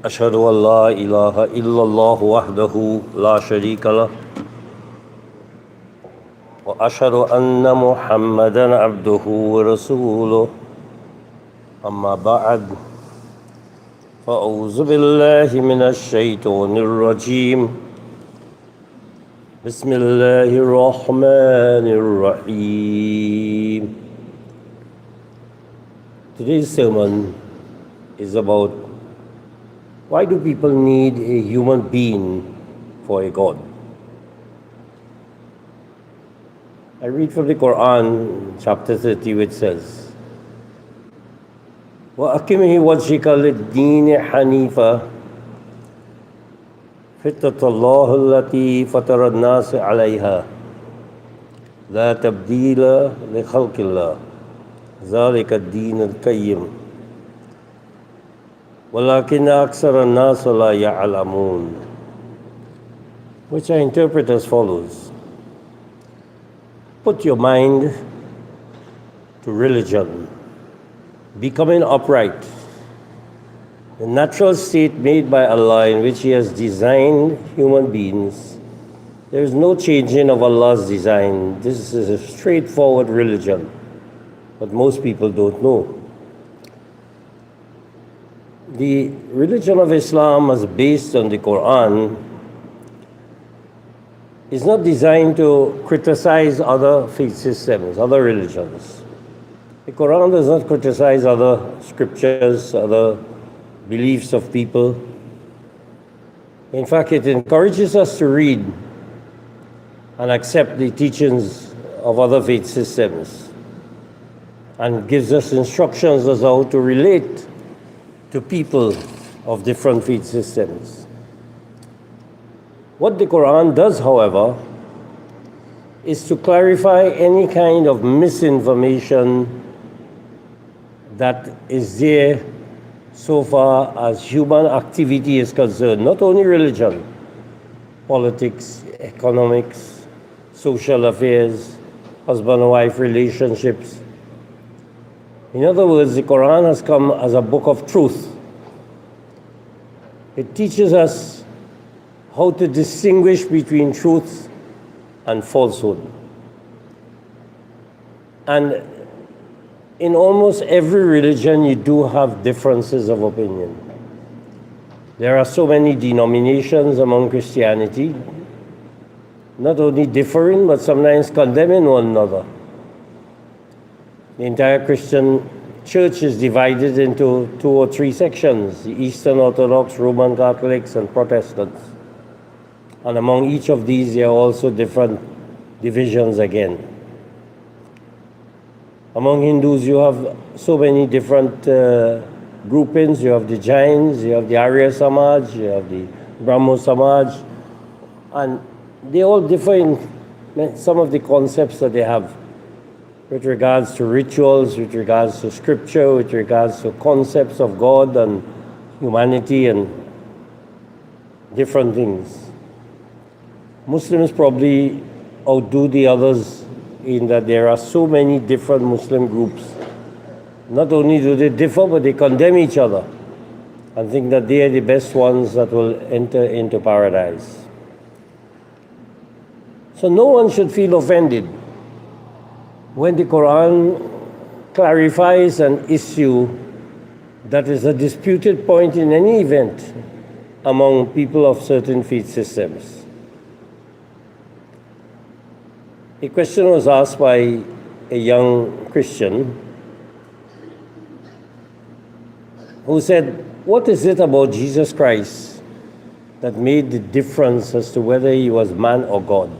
أشهد أن لا إله إلا الله وحده لا شريك له وأشهد أن محمدا عبده ورسوله أما بعد فأعوذ بالله من الشيطان الرجيم بسم الله الرحمن الرحيم. Today's sermon is about why do people need a human being for a God? I read from the Quran, chapter 30, which says, وَأَقِمْهِ وَجْهِكَ لِلدِّينِ حَنِيفًا فِطْرَةَ اللَّهِ الَّتِي فَطَرَ النَّاسَ عَلَيْهَا لَا تَبْدِيلَ لِخَلْقِ اللَّهِ ذَلِكَ الدِّينُ الْقَيِّمُ وَلَكِنَّ أَكْثَرَ النَّاسِ لَا يَعْلَمُونَ, which I interpret as follows. Put your mind to religion, becoming upright, the natural state made by Allah in which He has designed human beings. There is no changing of Allah's design. This is a straightforward religion, but most people don't know. The religion of Islam, as based on the Quran, is not designed to criticize other faith systems, other religions. The Quran does not criticize other scriptures, other beliefs of people. In fact, it encourages us to read and accept the teachings of other faith systems and gives us instructions as how to relate to people of different faith systems. What the Quran does, however, is to clarify any kind of misinformation that is there so far as human activity is concerned, not only religion, politics, economics, social affairs, husband-wife relationships. In other words, the Quran has come as a book of truth. It teaches us how to distinguish between truth and falsehood. And in almost every religion, you do have differences of opinion. There are so many denominations among Christianity, not only differing, but sometimes condemning one another. The entire Christian church is divided into 2 or 3 sections, the Eastern Orthodox, Roman Catholics, and Protestants. And among each of these, there are also different divisions again. Among Hindus, you have so many different groupings. You have the Jains, you have the Arya Samaj, you have the Brahmo Samaj, and they all differ in some of the concepts that they have with regards to rituals, with regards to scripture, with regards to concepts of God and humanity and different things. Muslims probably outdo the others in that there are so many different Muslim groups. Not only do they differ, but they condemn each other and think that they are the best ones that will enter into paradise. So no one should feel offended when the Quran clarifies an issue that is a disputed point in any event among people of certain faith systems. A question was asked by a young Christian who said, what is it about Jesus Christ that made the difference as to whether He was man or God?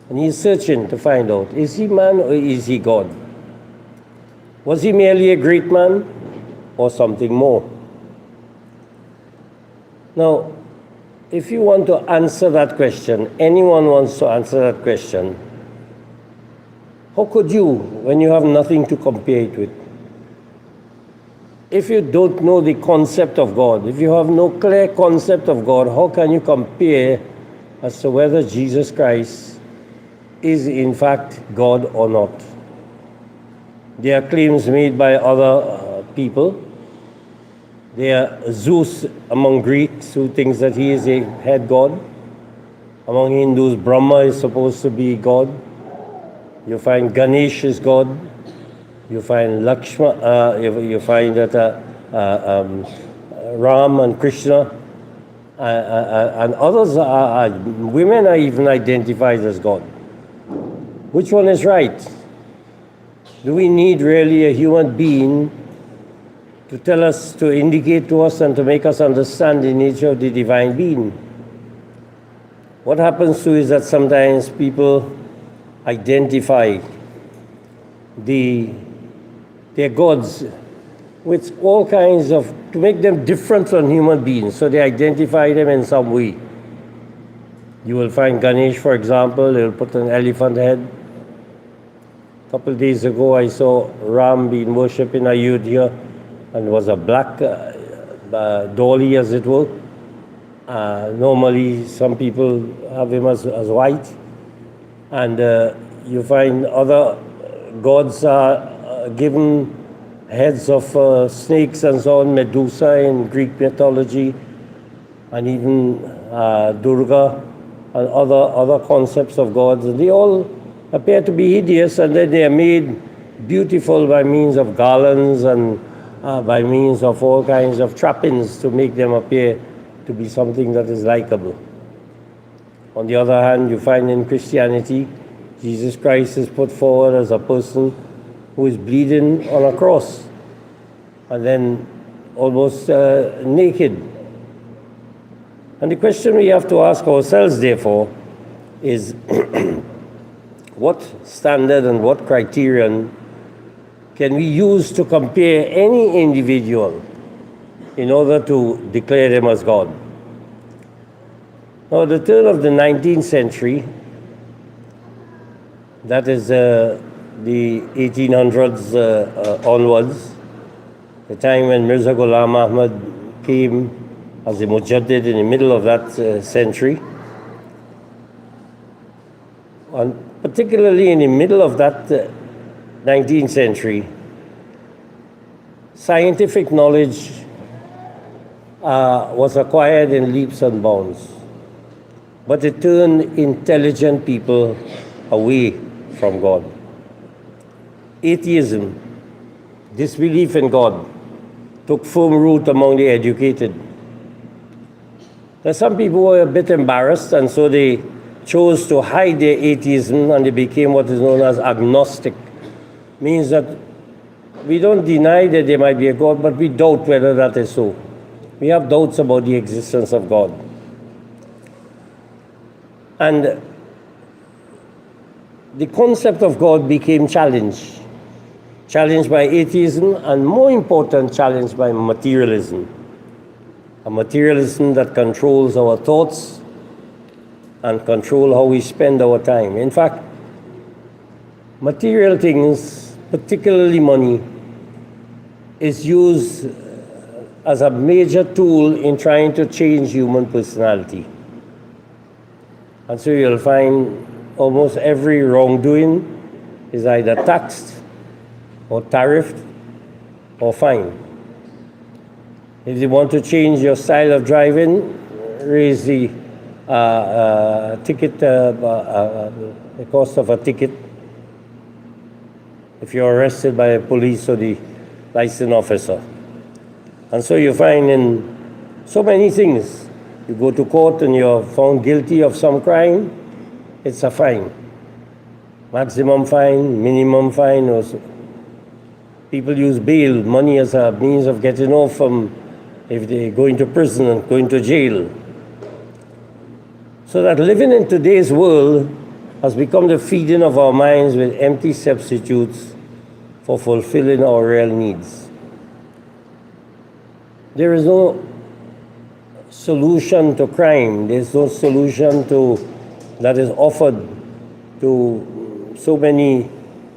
And he's searching to find out, is He man or is He God? Was He merely a great man or something more? Now, if you want to answer that question, anyone wants to answer that question, how could you when you have nothing to compare it with? If you don't know the concept of God, if you have no clear concept of God, how can you compare as to whether Jesus Christ is in fact God or not? There are claims made by other people They are Zeus among Greeks, who thinks that he is a head god. Among Hindus, Brahma is supposed to be God. You find Ganesh is God. You find Lakshma. You find that Ram and Krishna and others women are even identified as God. Which one is right? Do we need really a human being to tell us, to indicate to us, and to make us understand the nature of the divine being? What happens too is that sometimes people identify their gods with all kinds of, to make them different from human beings, so they identify them in some way. You will find Ganesh, for example, they'll put an elephant head. A couple of days ago, I saw Ram being worshipped in Ayodhya, and it was a black dolly, as it were. Normally, some people have him as white. And you find other gods are given heads of snakes and so on, Medusa in Greek mythology, and even Durga, and other concepts of gods. And they all appear to be hideous, and then they are made beautiful by means of garlands and by means of all kinds of trappings to make them appear to be something that is likable. On the other hand, you find in Christianity, Jesus Christ is put forward as a person who is bleeding on a cross, and then almost naked. And the question we have to ask ourselves, therefore, is what standard and what criterion can we use to compare any individual in order to declare them as God? Now, at the turn of the 19th century, that is the 1800s onwards, the time when Mirza Ghulam Ahmad came as a mujaddid in the middle of that century, and particularly in the middle of that 19th century, scientific knowledge was acquired in leaps and bounds, but it turned intelligent people away from God. Atheism, disbelief in God, took firm root among the educated. Now, some people were a bit embarrassed, and so they chose to hide their atheism, and they became what is known as agnostic. Means that we don't deny that there might be a God, but we doubt whether that is so. We have doubts about the existence of God. And the concept of God became challenged by atheism, and more important, challenged by materialism. A materialism that controls our thoughts and control how we spend our time. In fact, material things, particularly money, is used as a major tool in trying to change human personality. And so you'll find almost every wrongdoing is either taxed or tariffed or fined. If you want to change your style of driving, raise the ticket, the cost of a ticket. If you're arrested by a police or the license officer. And so you find in so many things, you go to court and you're found guilty of some crime, it's a fine. Maximum fine, minimum fine. Or so. People use bail, money as a means of getting off from if they go into prison and go into jail. So that living in today's world has become the feeding of our minds with empty substitutes for fulfilling our real needs. There is no solution to crime. There's no solution that is offered to so many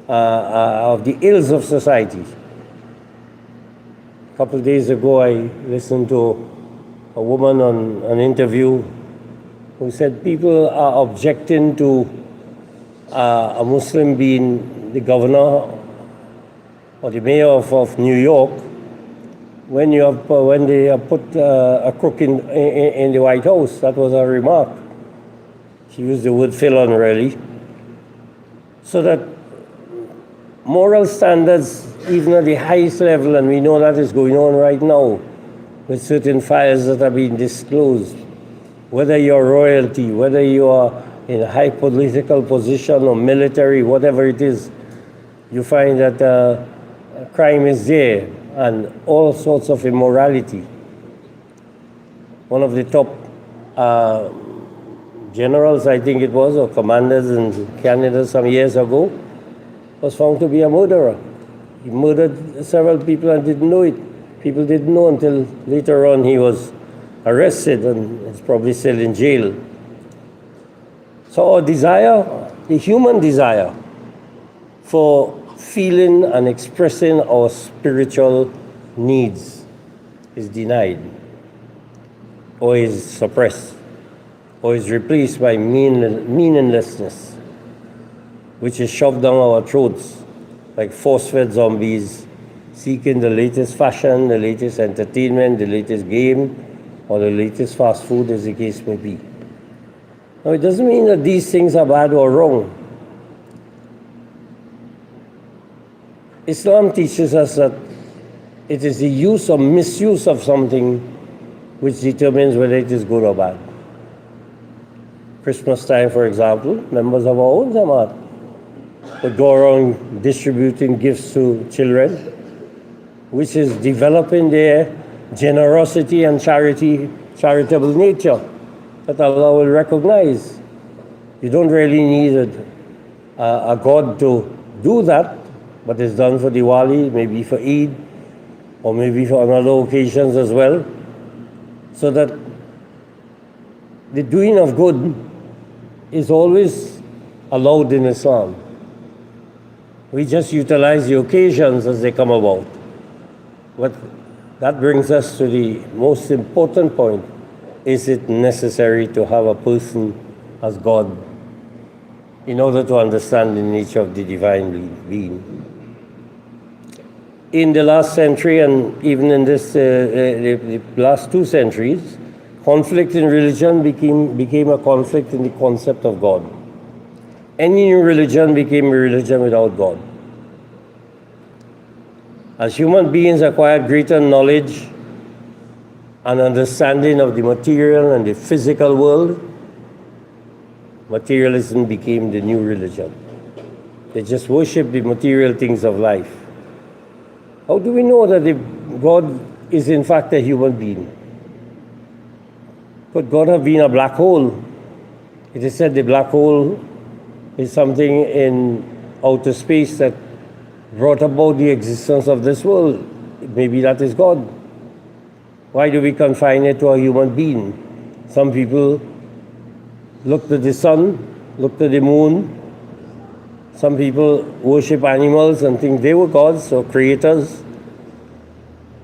of the ills of society. A couple of days ago, I listened to a woman on an interview who said people are objecting to a Muslim being the governor or the mayor of New York when they put a crook in the White House. That was her remark. She used the word fill on, really. So that moral standards, even at the highest level, and we know that is going on right now with certain files that are being disclosed, whether you're royalty, whether you are in a high political position or military, whatever it is, you find that crime is there and all sorts of immorality. One of the top generals, I think it was, or commanders in Canada some years ago, was found to be a murderer. He murdered several people and didn't know it. People didn't know until later on he was arrested and is probably still in jail. So our desire, the human desire for feeling and expressing our spiritual needs is denied, or is suppressed, or is replaced by meaninglessness, which is shoved down our throats like force-fed zombies, seeking the latest fashion, the latest entertainment, the latest game, or the latest fast food, as the case may be. Now, it doesn't mean that these things are bad or wrong. Islam teaches us that it is the use or misuse of something which determines whether it is good or bad. Christmas time, for example, members of our own Jamaat would go around distributing gifts to children, which is developing their generosity and charitable nature that Allah will recognize. You don't really need a God to do that, but it's done for Diwali, maybe for Eid, or maybe for on other occasions as well, so that the doing of good is always allowed in Islam. We just utilize the occasions as they come about. But that brings us to the most important point. Is it necessary to have a person as God in order to understand the nature of the divine being? In the last century, and even in this the last 2 centuries, conflict in religion became a conflict in the concept of God. Any new religion became a religion without God. As human beings acquired greater knowledge and understanding of the material and the physical world, materialism became the new religion. They just worship the material things of life. How do we know that God is in fact a human being? Could God have been a black hole? It is said the black hole is something in outer space that brought about the existence of this world. Maybe that is God. Why do we confine it to a human being? Some people look at the sun, look at the moon. Some people worship animals and think they were gods or creators.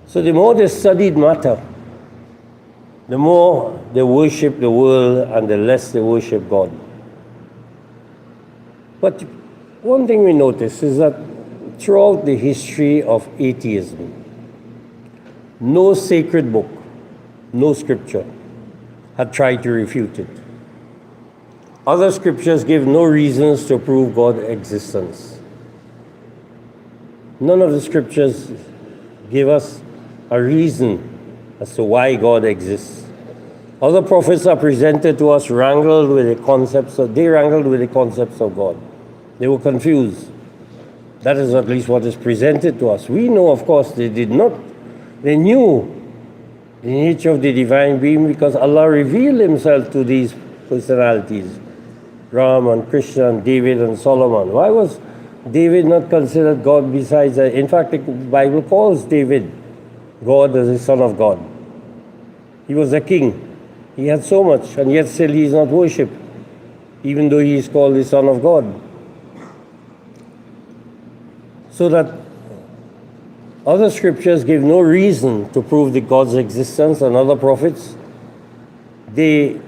So the more they studied matter, the more they worship the world and the less they worship God. But one thing we notice is that throughout the history of atheism, no sacred book, no scripture had tried to refute it. Other scriptures give no reasons to prove God's existence. None of the scriptures give us a reason as to why God exists. Other prophets are presented to us wrangled with the concepts of God. They were confused. That is at least what is presented to us. We know, of course, they did not. They knew the nature of the divine being because Allah revealed himself to these personalities. Rama and Krishna and David and Solomon. Why was David not considered God besides that? In fact, the Bible calls David God as the son of God. He was a king. He had so much, and yet still he is not worshipped, even though he is called the son of God. So that other scriptures give no reason to prove the God's existence, and other prophets, they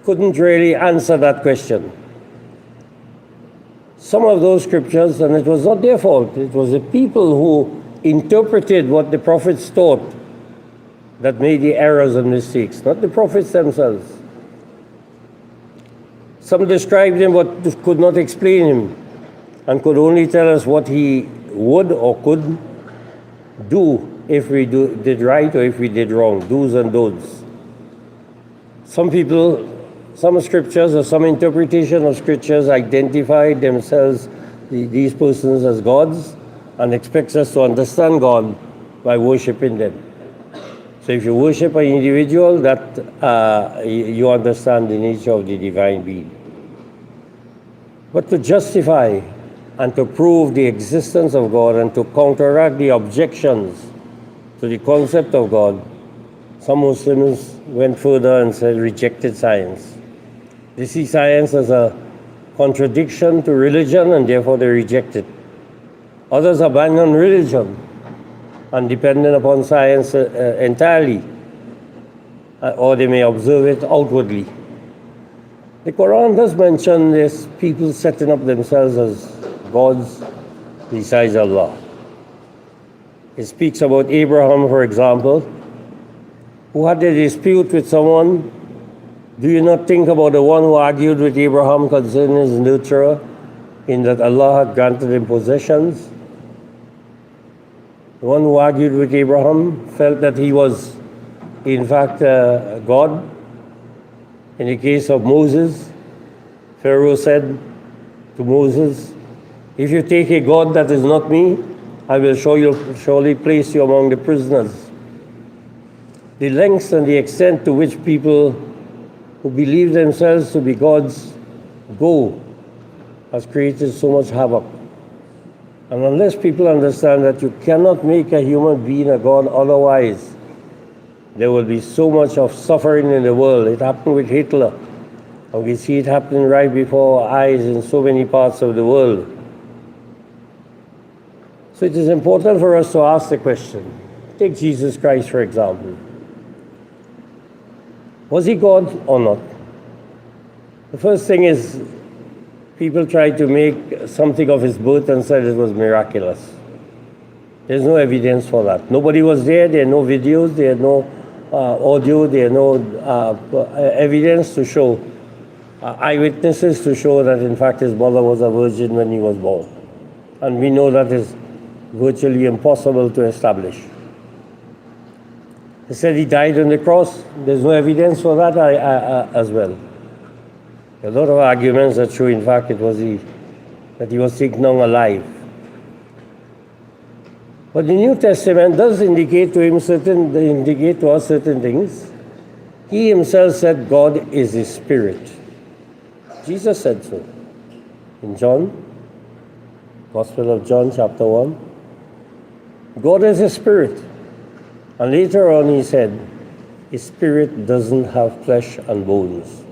couldn't really answer that question. Some of those scriptures, and it was not their fault, it was the people who interpreted what the prophets taught that made the errors and mistakes, not the prophets themselves. Some described him but could not explain him and could only tell us what he would or could do if we did right or if we did wrong, do's and don'ts. Some people, some scriptures or some interpretation of scriptures identify themselves, these persons, as gods and expects us to understand God by worshiping them. So if you worship an individual, that you understand the nature of the divine being. But to justify and to prove the existence of God and to counteract the objections to the concept of God, some Muslims went further and said rejected science. They see science as a contradiction to religion and therefore they reject it. Others abandon religion and dependent upon science entirely, or they may observe it outwardly. The Quran does mention this, people setting up themselves as gods besides Allah. It speaks about Abraham, for example, who had a dispute with someone. Do you not think about the one who argued with Abraham concerning his nurturer, in that Allah had granted him possessions? The one who argued with Abraham felt that he was, in fact, God. In the case of Moses, Pharaoh said to Moses, if you take a God that is not me, I will surely place you among the prisoners. The lengths and the extent to which people who believe themselves to be gods go has created so much havoc. And unless people understand that you cannot make a human being a god, otherwise there will be so much of suffering in the world. It happened with Hitler, and we see it happening right before our eyes in so many parts of the world. So it is important for us to ask the question. Take Jesus Christ, for example. Was he God or not? The first thing is, people tried to make something of his birth and said it was miraculous. There's no evidence for that. Nobody was there, there are no videos, there are no audio, there are no evidence to show, eyewitnesses to show that in fact his mother was a virgin when he was born. And we know that is virtually impossible to establish. They said he died on the cross. There's no evidence for that as well. There are a lot of arguments that show, in fact, that he was taken on alive. But the New Testament does indicate to us certain things. He himself said God is a spirit. Jesus said so. In John, Gospel of John, chapter 1, God is a spirit. And later on he said, a spirit doesn't have flesh and bones.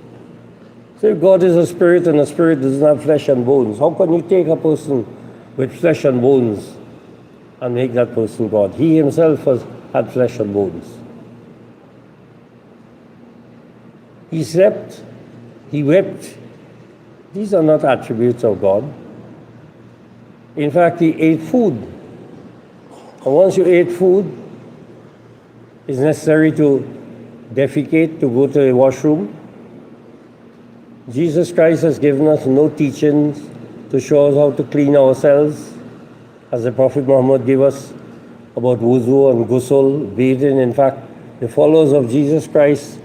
So if God is a spirit and a spirit doesn't have flesh and bones, how can you take a person with flesh and bones and make that person God? He himself had flesh and bones. He slept, he wept. These are not attributes of God. In fact, he ate food. And once you ate food, it's necessary to defecate, to go to the washroom. Jesus Christ has given us no teachings to show us how to clean ourselves, as the Prophet Muhammad gave us about wuzu and ghusl, bathing. In fact, the followers of Jesus Christ,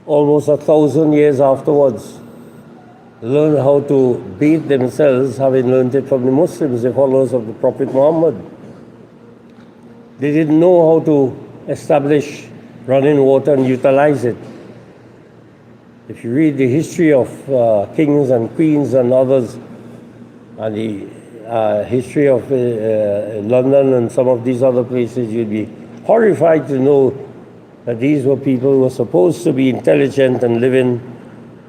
almost 1,000 years afterwards, learned how to bathe themselves, having learned it from the Muslims, the followers of the Prophet Muhammad. They didn't know how to establish running water and utilize it. If you read the history of kings and queens and others, and the history of London and some of these other places, you'd be horrified to know that these were people who were supposed to be intelligent and living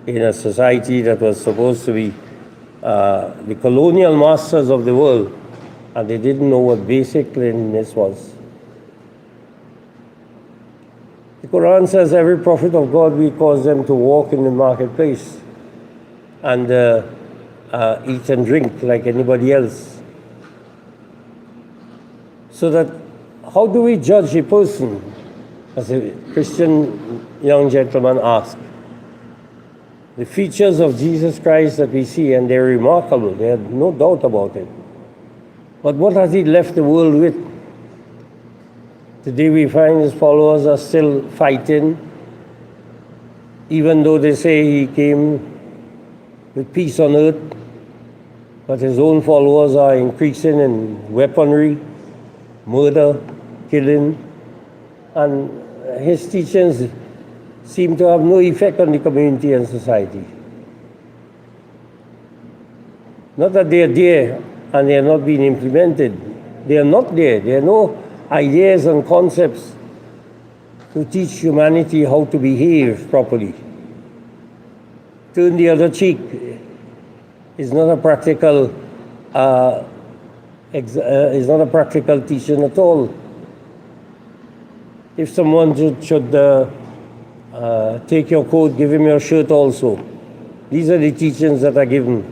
in a society that was supposed to be the colonial masters of the world, and they didn't know what basic cleanliness was. The Quran says every prophet of God, we cause them to walk in the marketplace and eat and drink like anybody else. So that, how do we judge a person? As a Christian young gentleman asked. The features of Jesus Christ that we see, and they're remarkable, there's no doubt about it. But what has he left the world with? Today we find his followers are still fighting, even though they say he came with peace on earth, but his own followers are increasing in weaponry, murder, killing, and his teachings seem to have no effect on the community and society. Not that they are there and they are not being implemented. They are not there. There are no ideas and concepts to teach humanity how to behave properly. Turn the other cheek is not a practical teaching at all. If someone should take your coat, give him your shirt also. These are the teachings that are given.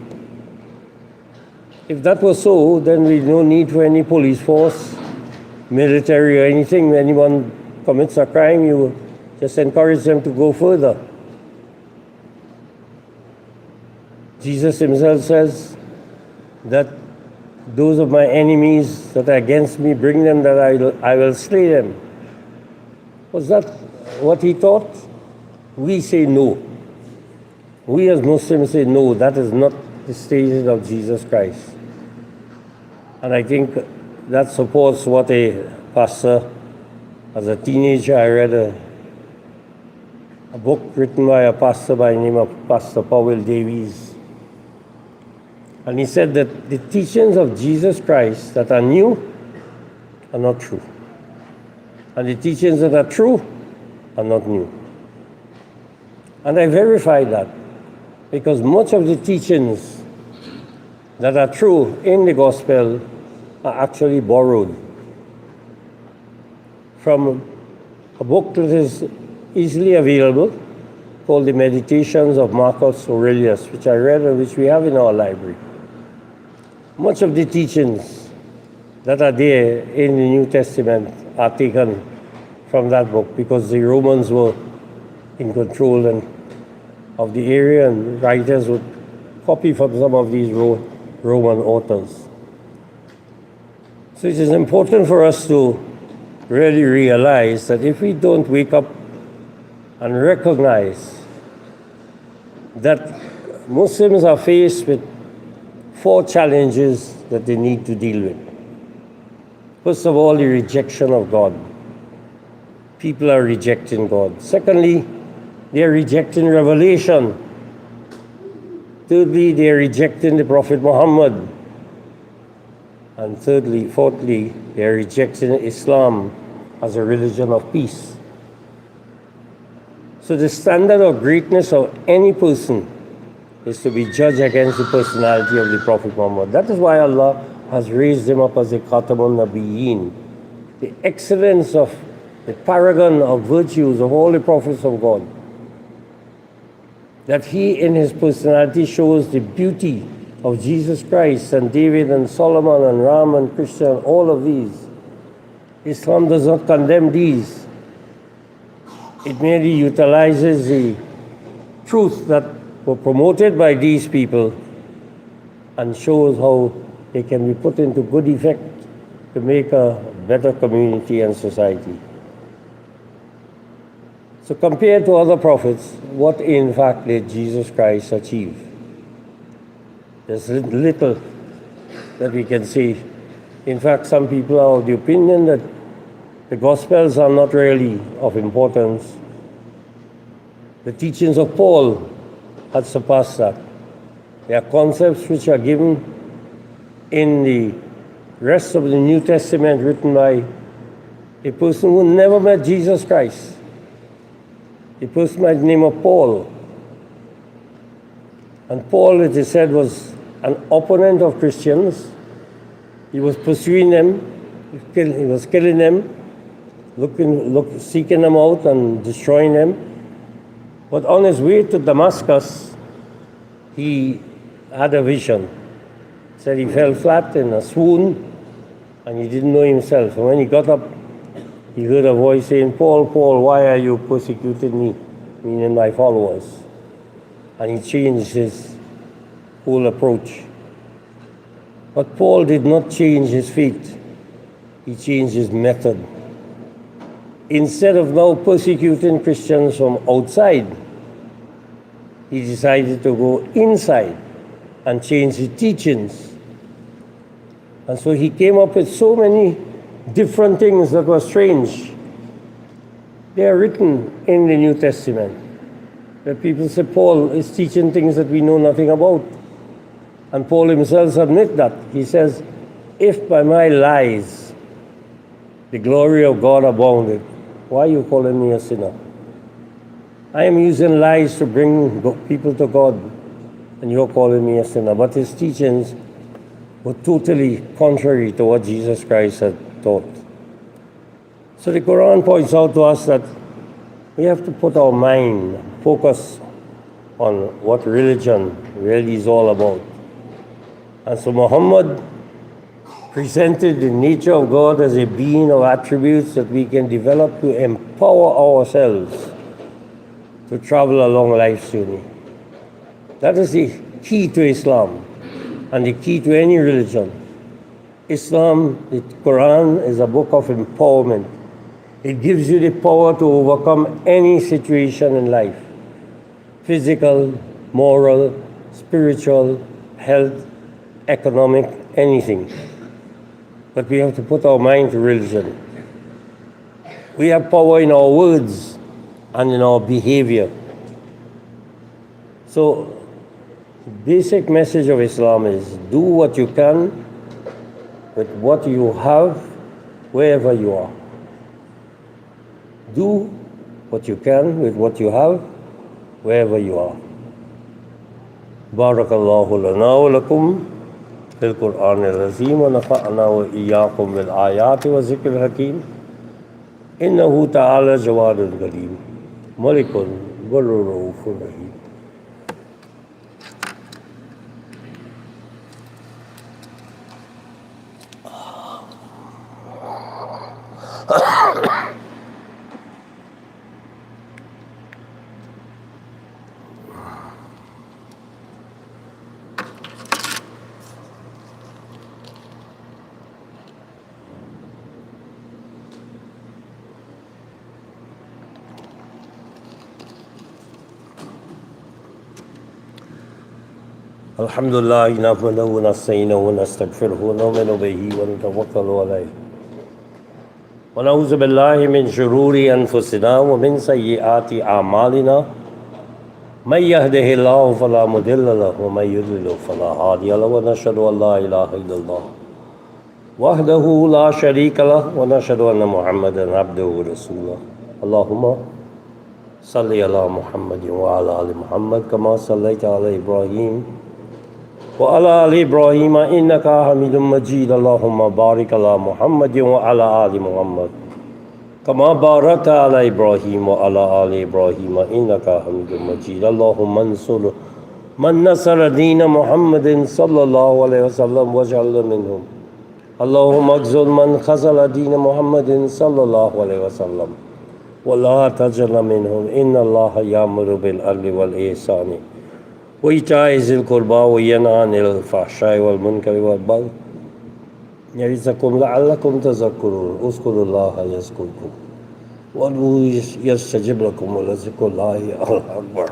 If that was so, then we no need for any police force, military or anything. When anyone commits a crime, you just encourage them to go further. Jesus himself says that those of my enemies that are against me, bring them that I will slay them. Was that what he taught? We say no. We as Muslims say no, that is not the stages of Jesus Christ. And I think that supports what a pastor, as a teenager, I read a book written by a pastor by the name of Pastor Powell Davies. And he said that the teachings of Jesus Christ that are new are not true. And the teachings that are true are not new. And I verified that, because much of the teachings that are true in the gospel are actually borrowed from a book that is easily available called The Meditations of Marcus Aurelius, which I read and which we have in our library. Much of the teachings that are there in the New Testament are taken from that book, because the Romans were in control of the area, and writers would copy from some of these Roman authors. So it is important for us to really realize that if we don't wake up and recognize that Muslims are faced with 4 challenges that they need to deal with. First of all, the rejection of God. People are rejecting God. Secondly, they are rejecting revelation. Thirdly, they are rejecting the Prophet Muhammad. And fourthly, they are rejecting Islam as a religion of peace. So the standard of greatness of any person is to be judged against the personality of the Prophet Muhammad. That is why Allah has raised him up as a Khatamun Nabiyyin, the excellence of the paragon of virtues of all the prophets of God. That he in his personality shows the beauty of Jesus Christ and David and Solomon and Rama and Krishna and all of these. Islam does not condemn these. It merely utilizes the truth that were promoted by these people and shows how they can be put into good effect to make a better community and society. So compared to other prophets, what in fact did Jesus Christ achieve? There's little that we can say. In fact, some people are of the opinion that the Gospels are not really of importance. The teachings of Paul had surpassed that. There are concepts which are given in the rest of the New Testament written by a person who never met Jesus Christ. A person by the name of Paul. And Paul, it is said, was an opponent of Christians. He was pursuing them, he was killing them, seeking them out and destroying them. But on his way to Damascus, he had a vision. Said he fell flat in a swoon, and he didn't know himself. And when he got up, he heard a voice saying, Paul, Paul, why are you persecuting me? Meaning my followers. And he changed his whole approach. But Paul did not change his faith. He changed his method. Instead of now persecuting Christians from outside, he decided to go inside and change his teachings. And so he came up with so many different things that were strange. They are written in the New Testament. That people say Paul is teaching things that we know nothing about. And Paul himself admits that. He says, if by my lies the glory of God abounded, why are you calling me a sinner? I am using lies to bring people to God, and you're calling me a sinner. But his teachings were totally contrary to what Jesus Christ had taught. So the Quran points out to us that we have to put our mind, focus on what religion really is all about. And so Muhammad presented the nature of God as a being of attributes that we can develop to empower ourselves to travel along life's journey. That is the key to Islam and the key to any religion. Islam, the Quran, is a book of empowerment. It gives you the power to overcome any situation in life. Physical, moral, spiritual, health, economic, anything. But we have to put our mind to religion. We have power in our words and in our behavior. So, the basic message of Islam is do what you can with what you have wherever you are. Do what you can with what you have wherever you are. Barakallahu lana wa lakum fil Qur'an al-Azim wa nafa'na wa iyyakum bil ayati wa zikr al-hakim. Innahu ta'ala jawadul kareem. Malikun barur raufur rahim. Alhamdulillah, nahmaduhu wa nasta'inuhu wa nastaghfiruhu wa nu'minu bihi wa natawakkalu alayhi. Wa na'udzu billahi min shururi anfusina wa min sayyiati a'malina. May yahdihillahu fala mudilla lahu wa may yudlil fala hadiya lahu wa nashhadu an la ilaha illallah wahdahu la sharika lahu wa nashhadu anna Muhammadan abduhu wa rasuluh. Allahumma salli ala Muhammadin wa ala ali Muhammad kama sallaita ala Ibrahim وعلى آل إبراهيم إنك حميد مجيد. اللهم بارك على محمد وعلى آل محمد كما باركت على إبراهيم وعلى آل إبراهيم إنك حميد مجيد. اللهم انصر من نصر دين محمد صلى الله عليه وسلم واجعل منهم. اللهم اخذل من خذل دين محمد صلى الله عليه وسلم ولا تجعل منهم. إن الله يأمر بالعدل والإحسان وإيتاء ذي القربى وينهى عن الفحشاء والمنكر والبغي يعظكم لعلكم تذكرون. اذكروا الله يذكركم وادعوه يستجب لكم ولذكر الله أكبر.